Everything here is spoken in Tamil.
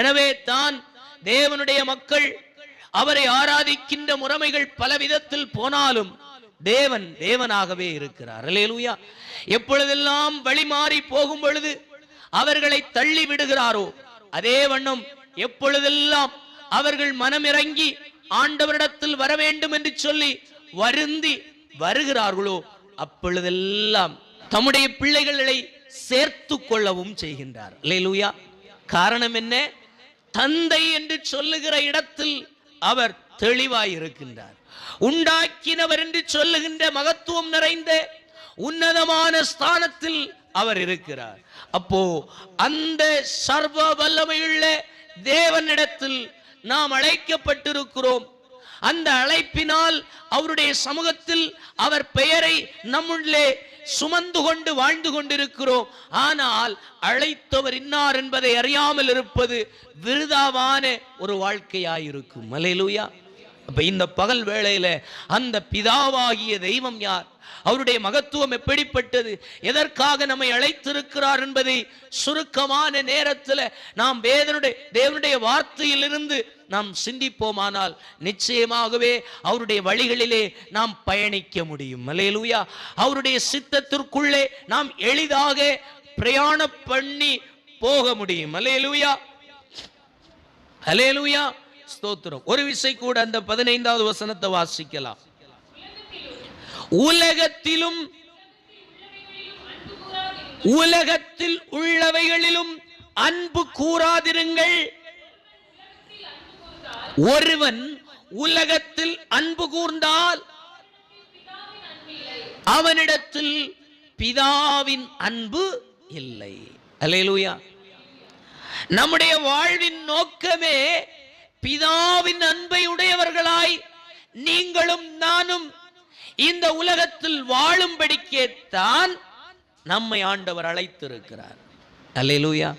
எனவே தான் தேவனுடைய மக்கள் அவரை ஆராதிக்கின்ற முறைமைகள் பல விதத்தில் போனாலும் தேவன் தேவனாகவே இருக்கிறார். அல்லேலூயா. எப்பொழுதெல்லாம் வழி மாறி போகும் பொழுது அவர்களை தள்ளி விடுகிறாரோ, அதே வண்ணம் எப்பொழுதெல்லாம் அவர்கள் மனமிறங்கி ஆண்டவரிடத்தில் வர வேண்டும் என்று சொல்லி வருந்தி வருகிறார்களோ, அப்பொழுதெல்லாம் தம்முடைய பிள்ளைகளை சேர்த்து கொள்ளவும் செய்கின்றார். அல்லேலூயா. காரணம் என்ன? தந்தை என்று சொல்லுகிற இடத்தில் அவர் தெளிவாய் இருக்கின்றார். உண்டாக்கினவர் என்று சொல்லுகின்ற மகத்துவம் நிறைந்த உன்னதமான ஸ்தானத்தில் அவர் இருக்கிறார். அப்போ அந்த சர்வ வல்லமையுள்ள தேவனிடத்தில் நாம் அழைக்கப்பட்டிருக்கிறோம். அந்த அழைப்பினால் அவருடைய சமூகத்தில் அவர் பெயரை நம்முள்ளே சுமந்து கொண்டு வாழ்ந்து கொண்டிருக்கிறோம். ஆனால் அழைத்தவர் இன்னார் என்பதை அறியாமல் இருப்பது விருதாவான ஒரு வாழ்க்கையாயிருக்கும். அல்லேலூயா. அப்ப இந்த பகல் வேளையில அந்த பிதாவாகிய தெய்வம் யார், அவருடைய மகத்துவம் எப்படிப்பட்டது, எதற்காக நம்மை அழைத்திருக்கிறார் என்பதை சுருக்கமான நேரத்தில் நாம் தேவனுடைய வார்த்தையிலிருந்து நாம் சிந்திப்போமானால் நிச்சயமாகவே அவருடைய வழிகளிலே நாம் பயணிக்க முடியும். அல்லேலூயா. அவருடைய சித்தத்திற்குள்ளே நாம் எளிதாக பிரயாணம் பண்ணி போக முடியும். அல்லேலூயா. அல்லேலூயா. ஸ்தோத்திரம். ஒரு விசை கூட அந்த 15வது வசனத்தை வாசிக்கலாம். உலகத்திலும் உலகத்தில் உள்ளவைகளிலும் அன்பு கூறாதிருங்கள். ஒருவன் உலகத்தில் அன்பு கூர்ந்தால் அவனிடத்தில் பிதாவின் அன்பு இல்லை. அல்லேலூயா. நம்முடைய வாழ்வின் நோக்கமே பிதாவின் அன்பை உடையவர்களாய் நீங்களும் நானும் இந்த உலகத்தில் வாழும்படிக்கேத்தான் நம்மை ஆண்டவர் அழைத்திருக்கிறார். அல்லேலூயா.